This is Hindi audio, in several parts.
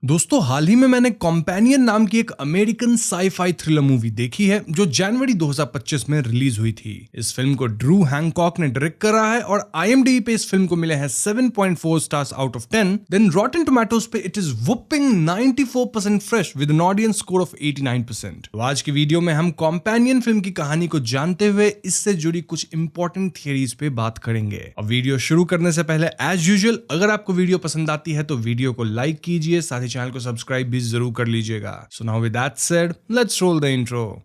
दोस्तों हाल ही में मैंने कॉम्पेनियन नाम की एक अमेरिकन साई-फाई थ्रिलर मूवी देखी है जो जनवरी 2025 में रिलीज हुई थी। इस फिल्म को ड्रू हैंकॉक ने डायरेक्ट करा है और IMDb पे इस फिल्म को मिले हैं 7.4 stars out of 10। Then Rotten Tomatoes पे it is whopping 94% fresh with an audience score of 89%। तो आज की वीडियो में हम कॉम्पेनियन फिल्म की कहानी को जानते हुए इससे जुड़ी कुछ इंपॉर्टेंट थियरीज पे बात करेंगे। अब वीडियो शुरू करने से पहले एज यूजुअल अगर आपको वीडियो पसंद आती है तो वीडियो को लाइक कीजिए, साथ ही चैनल को सब्सक्राइब भी जरूर कर लीजिएगा। So now with that said, let's roll the intro.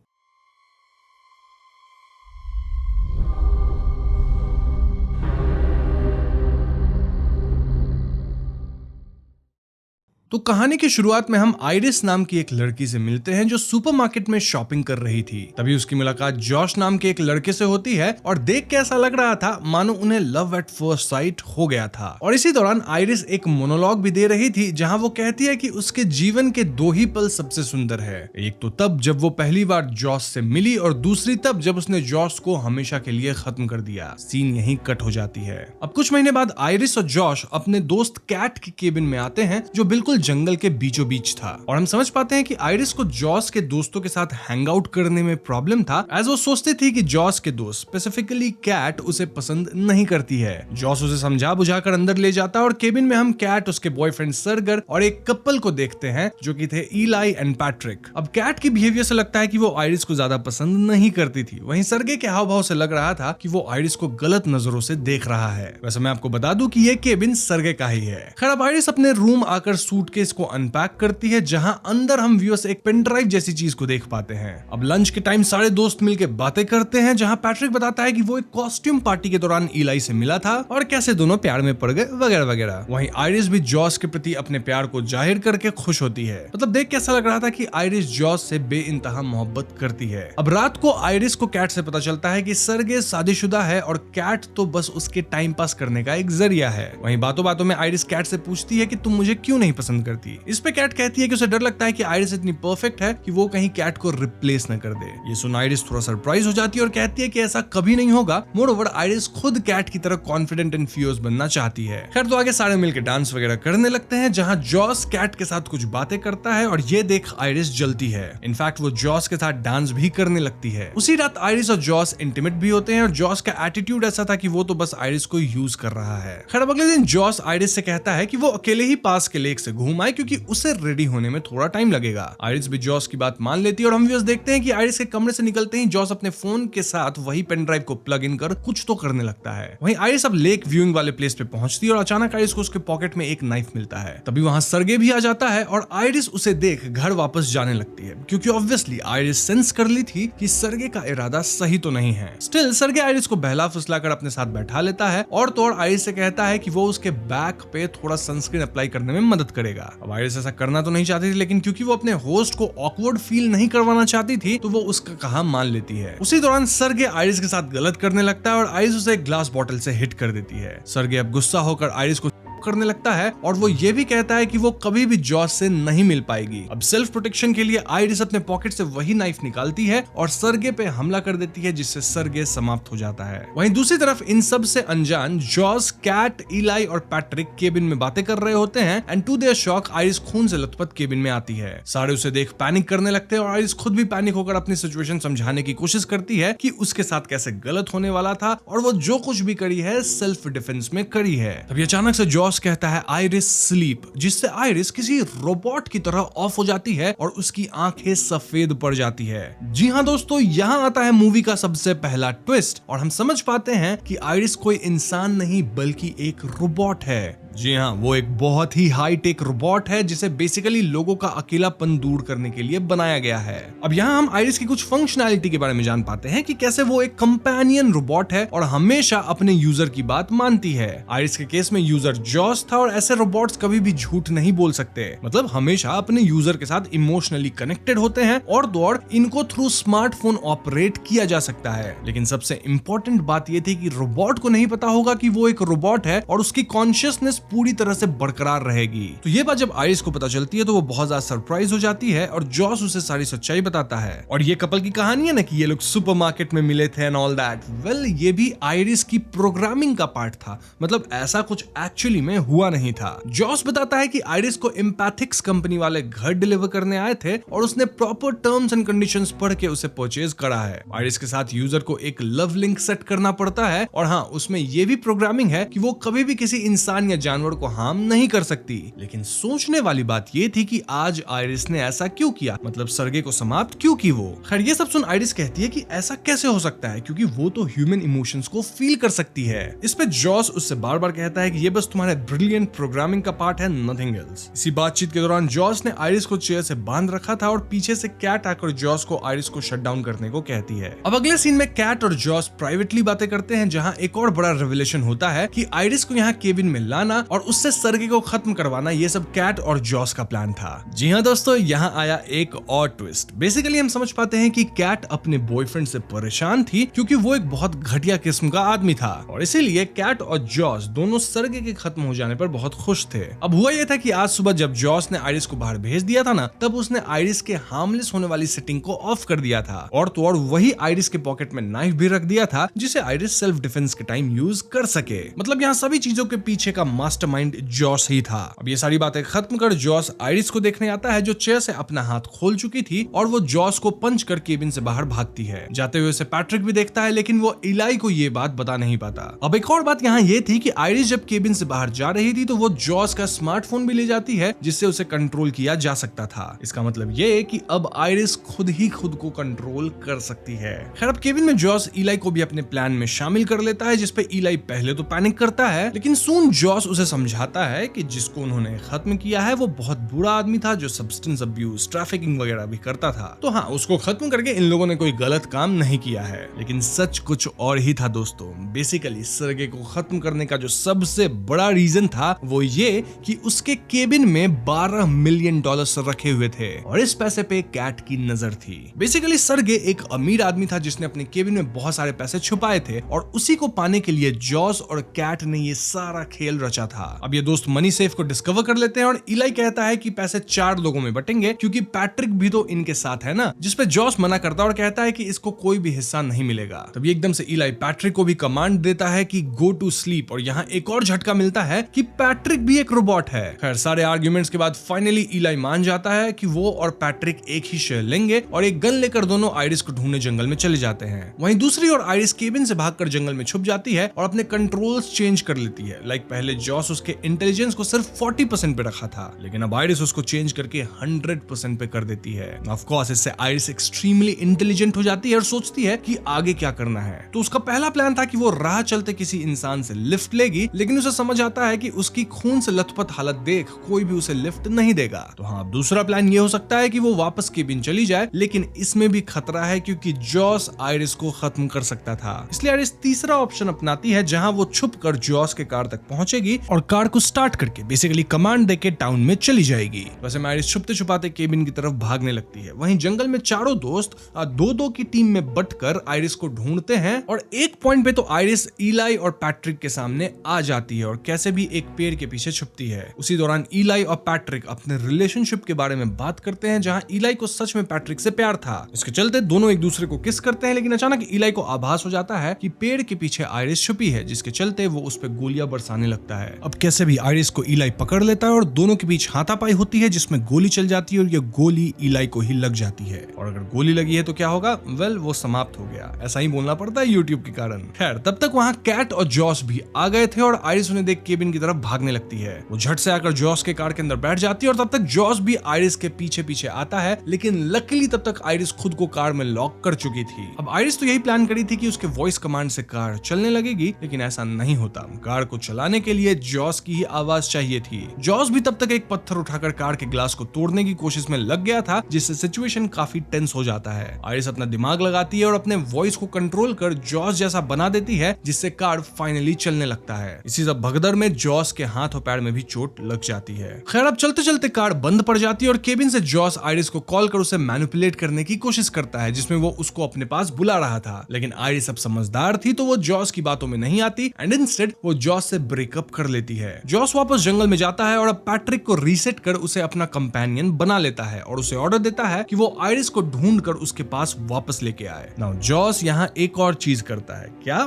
तो कहानी की शुरुआत में हम आइरिस नाम की एक लड़की से मिलते हैं जो सुपरमार्केट में शॉपिंग कर रही थी। तभी उसकी मुलाकात जॉश नाम के एक लड़के से होती है और देख के ऐसा लग रहा था मानो उन्हें लव एट फर्स्ट साइट हो गया था। और इसी दौरान आइरिस एक मोनोलॉग भी दे रही थी जहां वो कहती है कि उसके जीवन के दो ही पल सबसे सुंदर है। एक तो तब जब वो पहली बार जॉश से मिली और दूसरी तब जब उसने जॉश को हमेशा के लिए खत्म कर दिया। सीन यहीं कट हो जाती है। अब कुछ महीने बाद आइरिस और जॉश अपने दोस्त कैट के केबिन में आते हैं जो बिल्कुल जंगल के बीचों बीच था। और हम समझ पाते हैं कि आइरिस को जॉस के दोस्तों के साथ हैंग आउट करने में प्रॉब्लम था, एज वो सोचती थी कि जॉस के दोस्त स्पेसिफिकली कैट उसे पसंद नहीं करती है। जॉस उसे समझा बुझाकर अंदर ले जाता है और केबिन में हम कैट, उसके बॉयफ्रेंड सरगर और एक कपल को देखते हैं जो कि थे इलाई एंड पैट्रिक। अब कैट की बिहेवियर से लगता है कि वो आइरिस को ज्यादा पसंद नहीं करती थी, वहीं सरगे के हाव भाव से लग रहा था कि वो आइरिस को गलत नजरों से देख रहा है। वैसे मैं आपको बता दूं कि ये केबिन सरगे का ही है। खैर अब आइरिस अपने रूम आकर सूटकेस को अनपैक करती है जहां अंदर हम व्यूअर्स एक पेन ड्राइव जैसी चीज को देख पाते हैं। अब लंच के टाइम सारे दोस्त मिलकर बातें करते हैं जहां पैट्रिक बताता है कि वो एक कॉस्ट्यूम पार्टी के दौरान इलाई से मिला था और कैसे दोनों प्यार में पड़ गए वगैरह वगैरह। वहीं आइरिस भी जॉस के प्रति अपने प्यार को जाहिर करके खुश होती है। मतलब देख के ऐसा लग रहा था कि आइरिस जॉस से बेइंतहा मोहब्बत करती है। अब रात को आइरिस को कैट से पता चलता है कि सरगे शादीशुदा है और कैट तो बस उसके टाइम पास करने का एक जरिया है। वहीं बातों बातों में आइरिस कैट से पूछती है कि तुम मुझे क्यों नहीं पसंद करती। इस पे कैट कहती है कि उसे डर लगता है कि आइरिस इतनी परफेक्ट है कि वो कहीं कैट को रिप्लेस न कर दे। ये सुन आइरिस थोड़ा सरप्राइज हो जाती है और कहती है कि ऐसा कभी नहीं होगा। मोरओवर आइरिस खुद कैट की तरह कॉन्फिडेंट एंड फियर्स बनना चाहती है। खैर तो आगे सारे मिलकर डांस वगैरह करने लगते हैं जहां जॉस कैट के साथ कुछ बातें करता है और ये देख आइरिस जलती है। इनफैक्ट वो जॉस के साथ डांस भी करने लगती है। उसी रात आइरिस और जॉस इंटीमेट भी होते हैं और जॉस का एटीट्यूड ऐसा था कि वो तो बस आइरिस को यूज कर रहा है। खैर अब अगले दिन जॉस आइरिस से कहता है कि वो अकेले ही पास के लेक से घूम आए क्योंकि उसे रेडी होने में थोड़ा टाइम लगेगा। आइरिस भी जॉस की बात मान लेती है और हम व्यूअर्स देखते हैं कि आइरिस के कमरे से निकलते ही जॉस अपने फोन के साथ वही पेन ड्राइव को प्लग इन कर कुछ तो करने लगता है। वहीं आइरिस अब लेक व्यूइंग वाले प्लेस पे पहुंचती है और अचानक आइरिस को उसके पॉकेट में एक नाइफ मिलता है। तभी वहां सरगे भी आ जाता है और आइरिस उसे देख घर वापस जाने लगती है क्योंकि ऑब्वियसली आइरिस सेंस कर ली थी कि सरगे का इरादा सही तो नहीं है। स्टिल सरगे आइरिस को बहला फुसलाकर अपने साथ बैठा लेता है और तो और आइरिस से कहता है कि वो उसके बैक पे थोड़ा सनस्क्रीन अप्लाई करने में मदद करेगा। अब आइरिस ऐसा करना तो नहीं चाहती थी, लेकिन क्योंकि वो अपने होस्ट को ऑकवर्ड फील नहीं करवाना चाहती थी तो वो उसका कहा मान लेती है। उसी दौरान सरगे आइरिस के साथ गलत करने लगता है और आइरिस उसे एक ग्लास बॉटल से हिट कर देती है। सरगे अब गुस्सा होकर आइरिस को करने लगता है और वो ये भी कहता है कि वो कभी भी जॉस से नहीं मिल पाएगी। अब सेल्फ प्रोटेक्शन के लिए आइरिस अपने पॉकेट से वही नाइफ निकालती है और सरगे पे हमला कर देती है जिससे सरगे समाप्त हो जाता है। वहीं दूसरी तरफ इन सब से अनजान जॉस, कैट, इलाई और पैट्रिक केबिन में बातें कर रहे होते हैं and to their shock Iris खून से लथपथ केबिन में आती है। सारे उसे देख पैनिक करने लगते हैं और आइरिस खुद भी पैनिक होकर अपनी सिचुएशन समझाने की कोशिश करती है कि उसके साथ कैसे गलत होने वाला था और वो जो कुछ भी करी है सेल्फ डिफेंस में करी है। तभी अचानक से जॉस कहता है आइरिस स्लीप, जिससे आइरिस किसी रोबोट की तरह ऑफ हो जाती है और उसकी आंखें सफेद पड़ जाती है। जी हाँ दोस्तों, यहाँ आता है मूवी का सबसे पहला ट्विस्ट और हम समझ पाते हैं कि आइरिस कोई इंसान नहीं बल्कि एक रोबोट है। जी हाँ, वो एक बहुत ही हाई टेक रोबोट है जिसे बेसिकली लोगों का अकेलापन दूर करने के लिए बनाया गया है। अब यहाँ हम आइरिस की कुछ फंक्शनैलिटी के बारे में जान पाते हैं कि कैसे वो एक कंपेनियन रोबोट है और हमेशा अपने यूजर की बात मानती है। आइरिस के केस में यूजर जॉस था और ऐसे रोबोट्स कभी भी झूठ नहीं बोल सकते, मतलब हमेशा अपने यूजर के साथ इमोशनली कनेक्टेड होते हैं और दौड़ इनको थ्रू स्मार्टफोन ऑपरेट किया जा सकता है। लेकिन सबसे इंपॉर्टेंट बात यह थी कि रोबोट को नहीं पता होगा कि वो एक रोबोट है और उसकी कॉन्शियसनेस पूरी तरह से बरकरार रहेगी। तो ये बात जब आयरिस को पता चलती है तो वो बहुत ज्यादा सरप्राइज हो जाती है और जॉस उसे सारी सच्चाई बताता है। और ये कपल की कहानी है ना कि ये लोग सुपरमार्केट में मिले थे एंड ऑल दैट, वेल ये भी आयरिस की प्रोग्रामिंग का पार्ट था, मतलब ऐसा कुछ एक्चुअली में हुआ नहीं था। जॉस बताता है कि आयरिस को एम्पैथिक्स कंपनी वाले घर डिलीवर करने आए थे और उसने प्रॉपर टर्म्स एंड कंडीशंस पढ़ के उसे परचेज करा है। आयरिस के साथ यूजर को एक लव लिंक सेट करना पड़ता है और हाँ, उसमें यह भी प्रोग्रामिंग है कि वो कभी भी किसी इंसान या जानवर को हार्म नहीं कर सकती। लेकिन सोचने वाली बात यह थी कि आज आयरिस ने ऐसा क्यों किया, मतलब सर्गे को समाप्त क्यों की वो। खैर ये सब सुन आयरिस कहती है कि ऐसा कैसे हो सकता है क्योंकि वो तो ह्यूमन इमोशंस को फील कर सकती है। इस पे जॉस उससे बार बार कहता है कि ये बस तुम्हारे ब्रिलियंट प्रोग्रामिंग का पार्ट है, नथिंग एल्स। इसी बातचीत के दौरान जॉस ने आयरिस को चेयर से बांध रखा था और पीछे से कैट आकर जॉस को आयरिस को शट डाउन करने को कहती है। अब अगले सीन में कैट और जॉस प्राइवेटली बातें करते हैं जहां एक और बड़ा रिविलेशन होता है कि आयरिस को यहाँ केबिन में लाना और उससे सर्गे को खत्म करवाना, ये सब कैट और जॉस का प्लान था। जी हाँ दोस्तों, यहाँ आया एक और ट्विस्ट। बेसिकली हम समझ पाते हैं कि कैट अपने बॉयफ्रेंड से परेशान थी क्योंकि वो एक बहुत घटिया किस्म का आदमी था और इसीलिए कैट और जॉस दोनों सर्गे के खत्म हो जाने पर बहुत खुश थे। अब हुआ यह था कि आज सुबह जब जॉस ने आयरिस को बाहर भेज दिया था ना, तब उसने आयरिस के हार्मलेस होने वाली सेटिंग को ऑफ कर दिया था और तो और वही आयरिस के पॉकेट में नाइफ भी रख दिया था जिसे आयरिस सेल्फ डिफेंस के टाइम यूज कर सके। मतलब यहाँ सभी चीजों के पीछे का मास्टरमाइंड जॉस ही था। अब ये सारी बातें खत्म कर जॉस आयरिस को देखने आता है जो चेयर से अपना हाथ खोल चुकी थी और वो जॉस को पंच कर केबिन से बाहर भागती है। जाते हुए उसे पैट्रिक भी देखता है लेकिन वो इलाई को ये बात बता नहीं पाता। अब एक और बात यहाँ ये थी कि आयरिस जब केबिन से बाहर जा रही थी तो वो जॉस का स्मार्टफोन भी ले जाती है जिससे उसे कंट्रोल किया जा सकता था। इसका मतलब ये कि अब आयरिस खुद ही खुद को कंट्रोल कर सकती है। खैर अब केबिन में जॉस इलाई को भी अपने प्लान में शामिल कर लेता है जिसपे इलाई पहले तो पैनिक करता है लेकिन सून जॉस उसे समझाता है कि जिसको उन्होंने खत्म किया है वो बहुत बुरा आदमी था जो सब्सटेंस अब्यूज, ट्रैफिकिंग वगैरह भी करता था। तो हाँ, उसको खत्म करके इन लोगों ने कोई गलत काम नहीं किया है। लेकिन सच कुछ और ही था दोस्तों। बेसिकली सर्गे को खत्म करने का जो सबसे बड़ा रीजन था वो ये कि उसके केबिन में $12 मिलियन रखे हुए थे और इस पैसे पे कैट की नजर थी। बेसिकली सर्गे एक अमीर आदमी था जिसने अपने केबिन में बहुत सारे पैसे छुपाए थे और उसी को पाने के लिए जॉस और कैट ने ये सारा खेल रचा था। अब ये दोस्त मनी सेफ को डिस्कवर कर लेते हैं और इलाई कहता है कि पैसे 4 लोगों में बटेंगे क्योंकि पैट्रिक भी तो इनके साथ है ना, जिसपे जॉस मना करता है और कहता है कि इसको कोई भी हिस्सा नहीं मिलेगा। तभी एकदम से इलाई पैट्रिक को भी कमांड देता है कि गो टू स्लीप और यहाँ एक और झटका मिलता है कि पैट्रिक भी एक रोबोट है। खैर सारे आर्ग्यूमेंट्स के बाद फाइनली इलाई मान जाता है कि वो और पैट्रिक एक ही शेयर लेंगे और एक गन लेकर दोनों आयरिस को ढूंढने जंगल में चले जाते हैं। वहीं दूसरी ओर आयरिस केबिन से भागकर जंगल में छुप जाती है और अपने कंट्रोल्स चेंज कर लेती है। लाइक पहले जॉस उसके इंटेलिजेंस को सिर्फ 40% पे रखा था लेकिन अब आयरिस उसको चेंज करके 100% पे कर देती है। ऑफ कोर्स इससे आयरिस एक्सट्रीमली इंटेलिजेंट हो जाती है और सोचती है कि आगे क्या करना है। तो उसका पहला प्लान था कि वो राह चलते किसी इंसान से लिफ्ट लेगी लेकिन उसे समझ आता है कि उसकी खून से लथपथ हालत देख कोई भी उसे लिफ्ट नहीं देगा। तो हाँ, दूसरा प्लान ये हो सकता है कि वो वापस केबिन चली जाए लेकिन इसमें भी खतरा है क्योंकि जॉस आयरिस को खत्म कर सकता था। इसलिए आयरिस तीसरा ऑप्शन अपनाती है जहां वो छुप कर जॉस के कार तक पहुंचेगी और कार को स्टार्ट करके बेसिकली कमांड देके टाउन में चली जाएगी। वैसे आयरिस छुपते छुपाते केबिन की तरफ भागने लगती है। वहीं जंगल में चारों दोस्त 2-2 की टीम में बंटकर आयरिस को ढूंढते हैं और एक पॉइंट पे तो आयरिस इलाई और पैट्रिक के सामने आ जाती है और कैसे भी एक पेड़ के पीछे छुपती है। उसी दौरान इलाई और पैट्रिक अपने रिलेशनशिप के बारे में बात करते हैं जहां इलाई को सच में पैट्रिक से प्यार था। इसके चलते दोनों एक दूसरे को किस करते हैं लेकिन अचानक इलाई को आभास हो जाता है कि पेड़ के पीछे आयरिस छुपी है जिसके चलते वो उस पर गोलियां बरसाने लगता है। अब कैसे भी आयरिस को इलाई पकड़ लेता है और दोनों के बीच हाथापाई होती है जिसमें गोली चल जाती है और ये गोली इलाई को ही लग जाती है और अगर गोली लगी है तो क्या होगा, वेल वो समाप्त हो गया। ऐसा ही बोलना पड़ता है यूट्यूब के कारण। खैर तब तक वहाँ कैट और जॉस भी आ गए थे और आयरिस उन्हें देख केबिन की तरफ भागने लगती है। वो झट से आकर जॉस के कार के अंदर बैठ जाती है और तब तक जॉस भी आयरिस के पीछे पीछे आता है लेकिन लकीली तब तक आयरिस खुद को कार में लॉक कर चुकी थी। अब आयरिस तो यही प्लान करी थी कि उसके वॉइस कमांड से कार चलने लगेगी लेकिन ऐसा नहीं होता। कार को चलाने के लिए जॉस की ही आवाज चाहिए थी। जॉस भी तब तक एक पत्थर उठाकर कार के ग्लास को तोड़ने की कोशिश में लग गया था जिससे सिचुएशन काफी टेंस हो जाता है। आयरिस अपना दिमाग लगाती है और अपने वॉइस को कंट्रोल कर जॉस जैसा बना देती है जिससे कार फाइनली चलने लगता है। इसी सब भगदड़ में जॉस के हाथ और पैर में भी चोट लग जाती है। खैर अब चलते चलते कार बंद पड़ जाती है और केबिन से जॉस आयरिस को कॉल कर उसे मैनिपुलेट करने की कोशिश करता है जिसमें वो उसको अपने पास बुला रहा था। लेकिन आयरिस अब समझदार थी तो वो जॉस की बातों में नहीं आती एंड इंस्टेड वो जॉस से ब्रेकअप कर लेती है। जॉस वापस जंगल में जाता है और अब पैट्रिक को रीसेट कर उसे अपना कंपेनियन बना लेता है और उसे ऑर्डर देता है कि वो आइरिस को ढूंढ कर उसके पास वापस लेके आए। नाउ जॉस यहाँ एक और चीज करता है। क्या?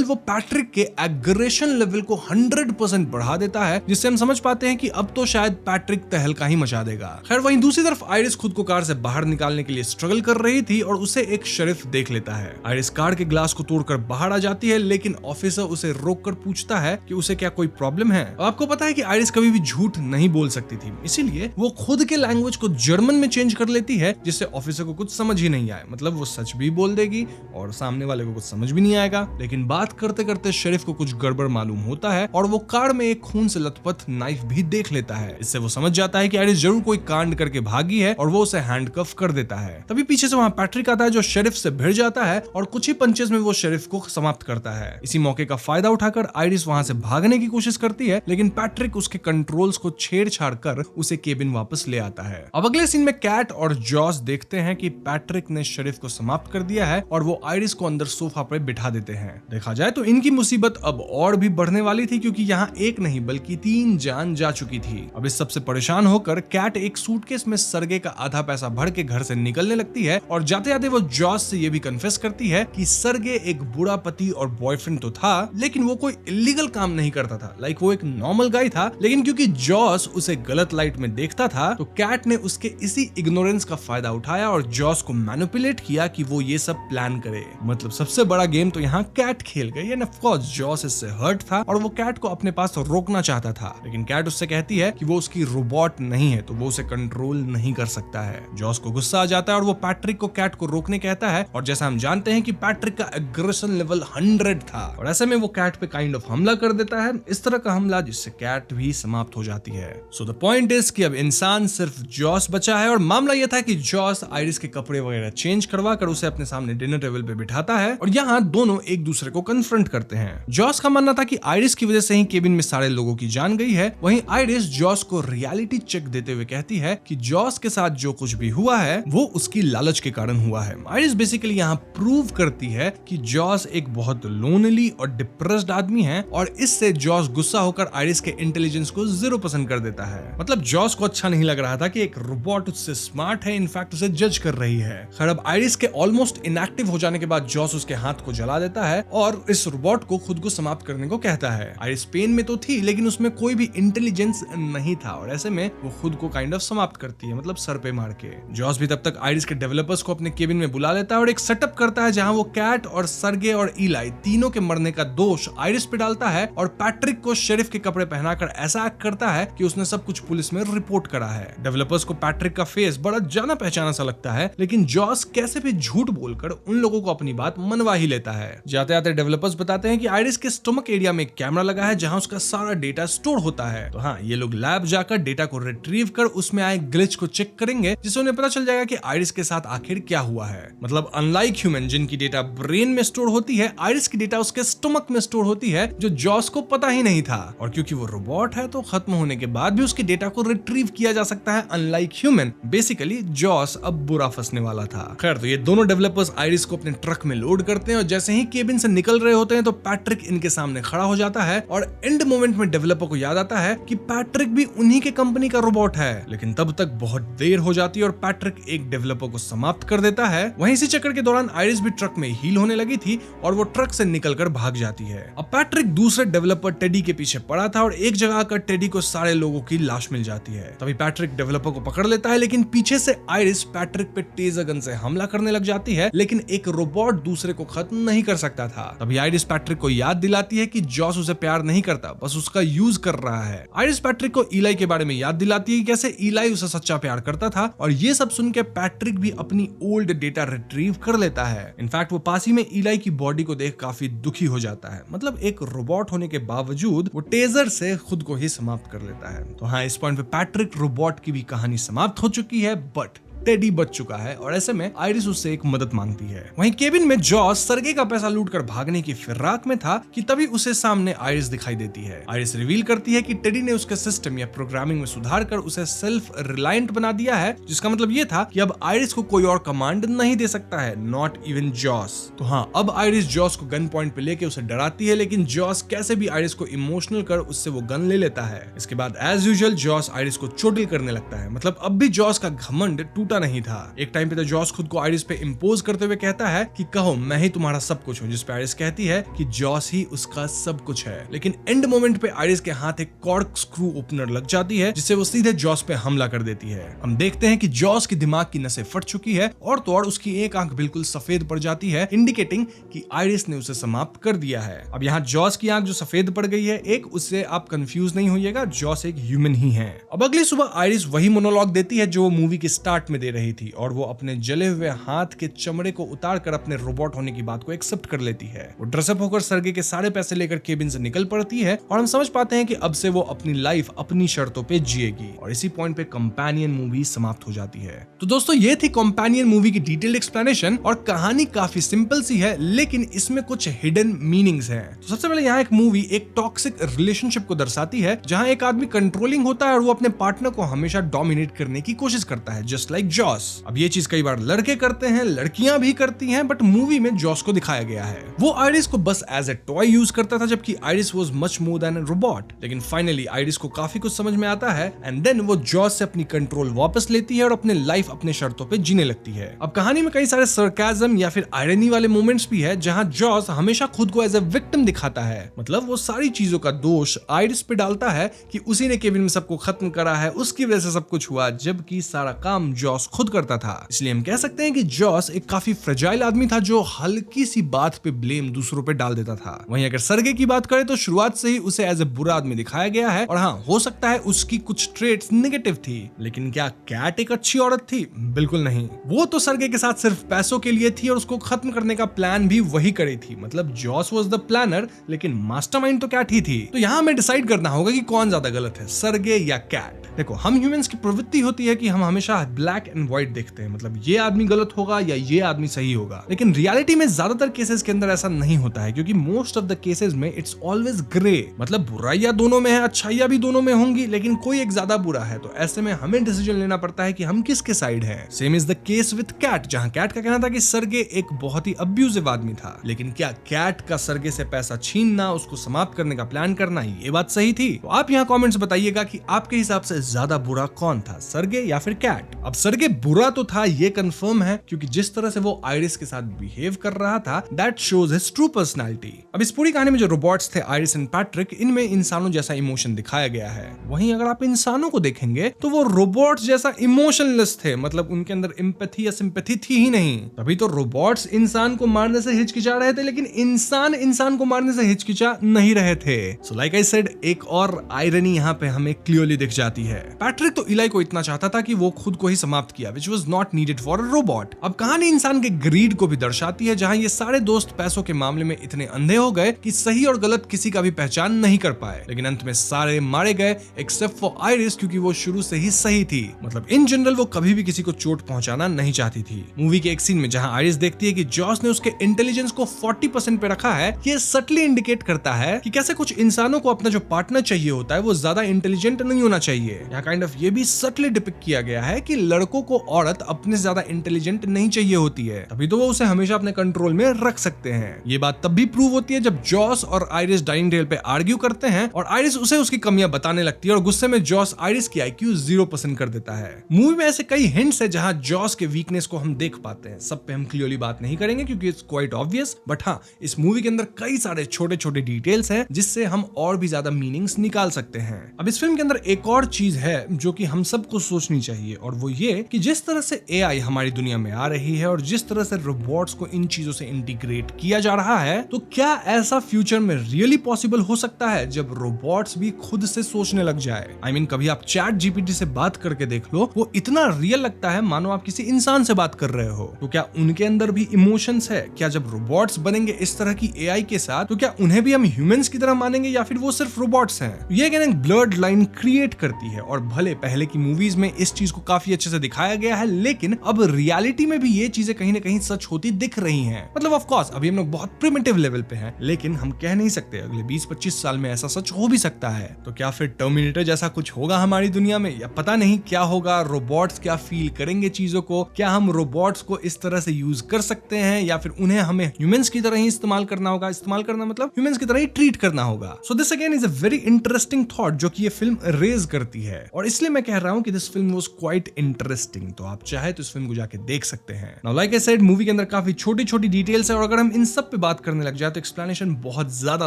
वो पैट्रिक के एग्रेशन लेवल को 100% बढ़ा देता है, जिससे हम समझ पाते हैं कि अब तो शायद पैट्रिक तहलका ही मचा देगा। खैर वहीं दूसरी तरफ आइरिस खुद को कार से बाहर निकालने के लिए स्ट्रगल कर रही थी और उसे एक शेरिफ देख लेता है। आइरिस कार के ग्लास को तोड़कर बाहर आ जाती है, लेकिन ऑफिसर उसे रोककर पूछता है कि उसे क्या कोई प्रॉब्लम है। आपको पता है कि आइरिस कभी भी झूठ नहीं बोल सकती थी, इसीलिए वो खुद के लैंग्वेज को जर्मन में चेंज कर लेती है, जिससे ऑफिसर को कुछ समझ ही नहीं आए। मतलब वो सच भी बोल देगी और सामने वाले को कुछ समझ भी नहीं आएगा। लेकिन बात करते करते शेरिफ को कुछ गड़बड़ मालूम होता है और वो कार में एक खून से लथपथ नाइफ भी देख लेता है। इससे वो समझ जाता है कि आइरिस जरूर कोई कांड करके भागी है और वो उसे हैंडकफ कर देता है। तभी पीछे से वहां पैट्रिक आता है जो शेरिफ से भिड़ जाता है और कुछ ही पंचेस में वो शेरिफ को समाप्त करता है। इसी मौके का फायदा उठाकर आइरिस वहां से भागने की कोशिश करती है, लेकिन पैट्रिक उसके कंट्रोल्स को छेड़छाड़ कर उसे केबिन वापस ले आता है। अब अगले सीन में कैट और जॉस देखते हैं कि पैट्रिक ने शेरिफ को समाप्त कर दिया है और वो आइरिस को अंदर सोफा पर बिठा देते हैं। देखा जाए तो इनकी मुसीबत अब और भी बढ़ने वाली थी, क्योंकि यहाँ एक नहीं बल्कि 3 जान जा चुकी थी। अब इस सबसे परेशान होकर कैट एक सूटकेस में सरगे का आधा पैसा भर के घर से निकलने लगती है और जाते जाते वो जॉस से ये भी कन्फेस करती है कि सरगे एक बुरा पति और बॉयफ्रेंड तो था, लेकिन वो कोई इलीगल काम नहीं करता था। लाइक वो एक नॉर्मल गाय था, लेकिन क्योंकि जॉस उसे गलत लाइट में देखता था तो कैट ने उसके इसी इग्नोरेंस का फायदा उठाया और जॉस को मैनिपुलेट किया कि वो ये सब प्लान करे। मतलब सबसे बड़ा गेम तो यहाँ कैट खेल गई एंड ऑफ कोर्स जॉस इससे हर्ट था और वो कैट को अपने पास रोकना चाहता था, लेकिन कैट उससे कहती है कि वो उसकी रोबोट नहीं है तो वो उसे कंट्रोल नहीं कर सकता है। जॉस को गुस्सा आ जाता है और वो पैट्रिक को कैट को रोकने कहता है और जैसा हम जानते हैं कि पैट्रिक का एग्रेशन लेवल 100 था और ऐसे में वो कैट पे काइंड ऑफ हमला कर देता है, इस तरह का हमला जिससे कैट भी समाप्त हो जाती है। सो द पॉइंट इज कि अब इंसान सिर्फ जॉस बचा है और मामला यह था कि जॉस आइरिस के कपड़े वगैरह चेंज करवा कर उसे अपने सामने डिनर टेबल पे बिठाता है और यहाँ दोनों एक दूसरे को कन्फ्रंट करते हैं। जॉस का मानना था कि आइरिस की वजह से ही केबिन में सारे लोगों की जान गई है। वहीं आइरिस जॉस को रियलिटी चेक देते हुए कहती है कि जॉस के साथ जो कुछ भी हुआ है वो उसकी लालच के कारण हुआ है। आइरिस बेसिकली यहाँ प्रूव करती है कि जॉस एक बहुत लोनली और डिप्रेस्ड आदमी है और इससे जॉस गुस्सा होकर आइरिस के इंटेलिजेंस को 0 पसंद कर देता है। मतलब जॉस को अच्छा नहीं लग रहा था कि एक रोबोट उससे स्मार्ट है, इनफैक्ट उसे जज कर रही है। खैर अब आइरिस के ऑलमोस्ट इनएक्टिव हो जाने के बाद जॉस उसके हाथ को जला देता है और इस रोबोट को खुद को समाप्त करने को कहता है। आइरिस पेन में तो थी, लेकिन उसमें कोई भी इंटेलिजेंस नहीं था और ऐसे में वो खुद को काइंड ऑफ समाप्त करती है, मतलब सर पे मार के। जॉस भी तब तक आइरिस के डेवलपर्स को अपने केबिन में बुला लेता है और एक सेटअप करता है जहां वो कैट और सरगे और इलाई तीनों के मरने का दोष आइरिस पे डालता है और पैट्रिक को शेरिफ के कपड़े पहनाकर ऐसा एक्ट करता है कि उसने सब कुछ पुलिस में रिपोर्ट करा है। डेवलपर्स को पैट्रिक का फेस बड़ा जाना पहचाना सा लगता है, लेकिन जॉस कैसे भी झूठ बोलकर उन लोगों को अपनी बात मनवा ही लेता है। जाते जाते डेवलपर्स बताते हैं कि आइरिस के स्टमक एरिया में एक कैमरा लगा है जहां उसका सारा डेटा स्टोर होता है। तो हाँ, ये लोग लैब जाकर डेटा को रिट्रीव कर उसमें आए ग्लिच को चेक करेंगे, जिससे उन्हें पता चल जाएगा कि आइरिस के साथ आखिर क्या हुआ है। मतलब अनलाइक ह्यूमन जिनकी डेटा ब्रेन में स्टोर होती है, आइरिस की डेटा उसके स्टमक में स्टोर होती है, जो जॉस को पता ही नहीं था। और क्योंकि वो रोबोट है तो खत्म होने के बाद भी उसके डेटा को रिट्रीव किया जा सकता है अनलाइक ह्यूमन। बेसिकली जॉस अब बुरा फंसने वाला था। खैर तो ये दोनों डेवलपर्स आइरिस को अपने ट्रक में लोड करते हैं और जैसे ही केबिन से निकल रहे होते हैं तो पैट्रिक इनके सामने खड़ा हो जाता है और एंड मोमेंट में डेवलपर को याद आता है कि पैट्रिक भी उन्हीं के कंपनी का रोबोट है। लेकिन तब तक बहुत देर हो जाती है और पैट्रिक एक डेवलपर को समाप्त कर देता है। वहीं इसी चक्कर के दौरान आइरिस भी ट्रक में हील होने लगी थी और वो ट्रक से निकलकर भाग जाती है। अब पैट्रिक दूसरे डेवलपर टेडी के पीछे पड़ा था और एक जगह आकर टेडी को सारे लोगों की लाश मिल जाती है। तभी पैट्रिक डेवलपर को पकड़ लेता है, लेकिन पीछे से आइरिस पैट्रिक पे टेजर गन से हमला करने लग जाती है, लेकिन एक रोबोट दूसरे को खत्म नहीं कर सकता था। तभी आइरिस पैट्रिक को याद दिलाती है कि जॉस उसे प्यार नहीं करता, बस उसका यूज कर रहा है। आइरिस पैट्रिक को इलाई के बारे में याद दिलाती है कि कैसे इलाई उसे सच्चा प्यार करता था और ये सब सुन के पैट्रिक भी अपनी ओल्ड डेटा रिट्रीव कर लेता है। इनफैक्ट वो पास ही में इलाई की बॉडी को देख काफी दुखी हो जाता है। मतलब एक रोबोट होने के बावजूद वो टेजर से खुद को ही समाप्त कर लेता है। तो हाँ, इस पॉइंट पे पैट्रिक रोबोट की भी कहानी समाप्त हो चुकी है, बट टेडी बच चुका है और ऐसे में आयरिस उससे एक मदद मांगती है। वहीं केबिन में जॉस सर्गे का पैसा लूटकर भागने की फिराक में था कि तभी उसे सामने आयरिस दिखाई देती है। आयरिस रिवील करती है कि टेडी ने उसके सिस्टम या प्रोग्रामिंग में सुधार कर उसे सेल्फ रिलायंट बना दिया है, जिसका मतलब ये था कि अब आयरिस को कोई और कमांड नहीं दे सकता है, नॉट इवन जॉस। तो हाँ, अब आयरिस जॉस को गन पॉइंट पे लेके उसे डराती है, लेकिन जॉस कैसे भी आयरिस को इमोशनल कर उससे वो गन ले लेता है। इसके बाद एज यूजुअल जॉस आयरिस को चोटिल करने लगता है। मतलब अब भी जॉस का घमंड टूटा नहीं था। एक टाइम पे तो जॉस खुद को आयरिस पे इंपोज करते हुए कहता है कि कहो मैं ही तुम्हारा सब कुछ हूँ, जिस पे आयरिस कहती है कि जॉस ही उसका सब कुछ है। लेकिन एंड मोमेंट पे आयरिस के हाथ एक कॉर्क स्क्रू ओपनर लग जाती है, जिससे वो सीधे जॉस पे हमला कर देती है। हम देखते हैं कि जॉस की दिमाग की नसें फट चुकी है और तो और उसकी एक आंख बिल्कुल सफेद पड़ जाती है, इंडिकेटिंग कि आयरिस ने उसे समाप्त कर दिया है। अब यहाँ जॉस की आंख जो सफेद पड़ गई है, एक उससे आप कंफ्यूज नहीं होइएगा, जॉस एक ह्यूमन ही है। अब अगली सुबह आयरिस वही मोनोलॉग देती है जो वो मूवी के स्टार्ट में दे रही थी, और वो अपने जले हुए हाथ के चमड़े को उतार कर अपने रोबोट होने की बात को एक्सेप्ट कर लेती है। वो ड्रेसअप होकर सर्गे के सारे पैसे लेकर केबिन से निकल पड़ती है और हम समझ पाते हैं कि अब से वो अपनी लाइफ अपनी शर्तों पे जिएगी। और इसी पॉइंट पे कंपेनियन मूवी समाप्त हो जाती है। तो दोस्तों ये थी कंपेनियन मूवी की डिटेल्ड एक्सप्लेनेशन, और कहानी काफी सिंपल सी है लेकिन इसमें कुछ हिडन मीनिंग्स हैं। तो सबसे पहले यहाँ एक मूवी एक टॉक्सिक रिलेशनशिप को दर्शाती है, जहाँ एक आदमी कंट्रोलिंग होता है और वो अपने पार्टनर को हमेशा डोमिनेट करने की कोशिश करता है, जस्ट लाइक जॉस। अब ये चीज कई बार लड़के करते हैं, लड़कियां भी करती हैं, बट मूवी में जॉस को दिखाया गया है। वो आयरिस को बस एज ए टॉय यूज करता था, जबकि iris was much more than A robot. लेकिन फाइनली आयरिस को काफी कुछ समझ में आता है एंड देन वो जॉस से अपनी कंट्रोल वापस लेती है और अपने लाइफ अपने शर्तों पे जीने लगती है। अब कहानी में कई सारे सरकाज़म या फिर आयरनी वाले मोमेंट्स भी है, जहां जॉस हमेशा खुद को एज ए विक्टिम दिखाता है। मतलब वो सारी चीजों का दोष आयरिस पे डालता है कि उसी ने केबिन में सबको खत्म करा है, उसकी वजह से सब कुछ हुआ, जबकि सारा काम जॉस खुद करता था। इसलिए हम कह सकते हैं कि जॉस एक काफी फ्रेजाइल आदमी था जो हल्की सी बात पे ब्लेम दूसरों पे डाल देता था। वहीं अगर सर्गे की बात करें तो शुरुआत से ही उसे एज ए बुरा आदमी दिखाया गया है, और हाँ, हो सकता है उसकी कुछ ट्रेट्स नेगेटिव थी, लेकिन क्या कैट एक अच्छी औरत थी? बिल्कुल नहीं। वो तो सर्गे के साथ सिर्फ पैसों के लिए थी और उसको खत्म करने का प्लान भी वही करी थी। मतलब जॉस वाज द प्लानर, लेकिन मास्टरमाइंड तो कैट ही थी। तो यहाँ हमें डिसाइड करना होगा कि कौन ज्यादा गलत है, सर्गे या कैट। देखो, हम ह्यूमंस की प्रवृत्ति होती है कि हम हमेशा ब्लैक एंड व्हाइट देखते हैं, मतलब ये आदमी गलत होगा या ये आदमी सही होगा। लेकिन रियलिटी में ज्यादातर केसेस के अंदर ऐसा नहीं होता है, क्योंकि मोस्ट ऑफ द केसेस में इट्स ऑलवेज ग्रे। मतलब बुराइयां दोनों में है, अच्छाइयां भी दोनों में होंगी, लेकिन कोई एक ज्यादा बुरा है। तो ऐसे में हमें डिसीजन लेना पड़ता है कि हम किसके साइड हैं। Same is the case with cat, जहां कैट का कहना था कि सर्गे एक बहुत ही अब्यूजिव आदमी था, लेकिन क्या कैट का सर्गे से पैसा छीनना, उसको समाप्त करने का प्लान करना, ये बात सही थी? तो आप यहाँ कमेंट्स बताइएगा कि आपके हिसाब से ज्यादा बुरा कौन था, सर्गे या फिर कैट? अब सर्गे बुरा तो था, ये कंफर्म है, क्योंकि जिस तरह से वो आयरिस के साथ बिहेव कर रहा था, that shows his true personality. अब इस पूरी कहानी में जो रोबोट्स थे, आयरिस एंड पैट्रिक, इनमें इंसानों जैसा इमोशन दिखाया गया है। वहीं अगर आप इंसानों को देखेंगे तो वो रोबोट्स जैसा इमोशनलेस थे, मतलब उनके अंदर एम्पैथी या सिंपैथी थी ही नहीं। तभी तो रोबोट्स इंसान को मारने से हिचकिचा रहे थे, लेकिन इंसान इंसान को मारने से हिचकिचा नहीं रहे थे। सो लाइक आई सेड, एक और आयरनी यहाँ पे हमें क्लियरली दिख जाती है। पैट्रिक तो इलाई को इतना चाहता था कि वो खुद को ही समाप्त किया, which was not needed for a robot। अब कहानी इंसान के ग्रीड को भी दर्शाती है, जहां ये सारे दोस्त पैसों के मामले में इतने अंधे हो गए कि सही और गलत किसी का भी पहचान नहीं कर पाए। लेकिन अंत में सारे मारे गए एक्सेप्ट फॉर आयरिस, क्योंकि वो शुरू से ही सही थी। मतलब इन जनरल वो कभी भी किसी को चोट पहुंचाना नहीं चाहती थी। मूवी के एक सीन में जहां आयरिस देखती है कि जॉस ने उसके इंटेलिजेंस को 40% पे रखा है, ये सटली इंडिकेट करता है कि कैसे कुछ इंसानों को अपना जो पार्टनर चाहिए होता है वो ज्यादा इंटेलिजेंट नहीं होना चाहिए। यहाँ काइंड ऑफ ये भी सटली डिपिक्ट किया गया है कि लड़कों को औरत अपने से ज्यादा इंटेलिजेंट नहीं चाहिए होती है, तभी तो वो उसे हमेशा अपने कंट्रोल में रख सकते हैं। ये बात तब भी प्रूव होती है जब जॉस और आयरिस डाइनिंग टेबल पे आर्ग्यू करते हैं और आयरिस उसे उसकी कमियां बताने लगती है, और गुस्से में जॉस आयरिस की IQ 0% कर देता है। मूवी में ऐसे कई हिंट्स है जहां जॉस के वीकनेस को हम देख पाते हैं। सब पे हम क्लियरली बात नहीं करेंगे क्योंकि इट्स क्वाइट ऑब्वियस, बट हाँ, इस मूवी के अंदर कई सारे छोटे छोटे डिटेल्स हैं जिससे हम और भी ज्यादा मीनिंग्स निकाल सकते हैं। अब इस फिल्म के अंदर एक और चीज है जो कि हम सबको सोचनी चाहिए, और वो ये कि जिस तरह से AI हमारी दुनिया में आ रही है और जिस तरह से रोबोट्स को इन चीजों से इंटीग्रेट किया जा रहा है, तो क्या ऐसा फ्यूचर में रियली पॉसिबल हो सकता है जब रोबोट्स भी खुद से सोचने लग जाए? I mean, कभी आप चैट GPT से बात करके देख लो, वो इतना रियल लगता है मानो आप किसी इंसान से बात कर रहे हो। तो क्या उनके अंदर भी इमोशंस है? क्या जब रोबोट्स बनेंगे इस तरह की AI के साथ, तो क्या उन्हें भी हम ह्यूमंस की तरह मानेंगे या फिर वो सिर्फ रोबोट्स हैं? ये ब्लड लाइन क्रिएट करती है, और भले पहले की मूवीज में इस चीज को काफी अच्छे से दिखाया दिखाया गया है, लेकिन अब रियलिटी में भी ये चीजें कहीं ना कहीं सच होती दिख रही हैं। मतलब ऑफ कोर्स अभी हम लोग बहुत प्रिमिटिव लेवल पे हैं, लेकिन हम कह नहीं सकते अगले 20-25 साल में ऐसा सच हो भी सकता है। तो क्या फिर टर्मिनेटर जैसा कुछ होगा हमारी दुनिया में, या पता नहीं क्या होगा। रोबोट्स क्या फील करेंगे चीजों को, क्या हम रोबोट्स को इस तरह से यूज कर सकते हैं, या फिर उन्हें हमें ह्यूमंस की तरह ही इस्तेमाल करना होगा। इस्तेमाल करना मतलब ह्यूमंस की तरह ही ट्रीट करना होगा। So this again is a very interesting thought जो कि ये फिल्म रेज करती है, और इसलिए मैं कह रहा हूं कि this film was quite interesting. तो आप चाहे तो इस फिल्म को जाके देख सकते हैं। Now like I said, movie के अंदर काफी छोटी छोटी डिटेल्स है, और अगर हम इन सब पे बात करने लग जाए तो एक्सप्लेनेशन बहुत ज्यादा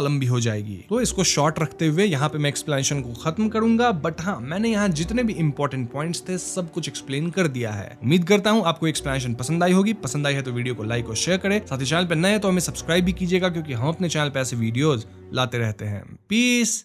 लंबी हो जाएगी। तो इसको शॉर्ट रखते हुए यहाँ पे मैं एक्सप्लेनेशन को खत्म करूंगा। बट हाँ, मैंने यहाँ जितने भी इंपॉर्टेंट पॉइंट्स थे सब कुछ एक्सप्लेन कर दिया है। उम्मीद करता हूँ आपको एक्सप्लेनेशन पसंद आई होगी। पसंद आई है तो वीडियो को लाइक और शेयर करें। साथ ही चैनल पर नए हैं तो हमें सब्सक्राइब भी कीजिएगा, क्योंकि हम अपने चैनल पे ऐसे वीडियोस लाते रहते हैं। पीस।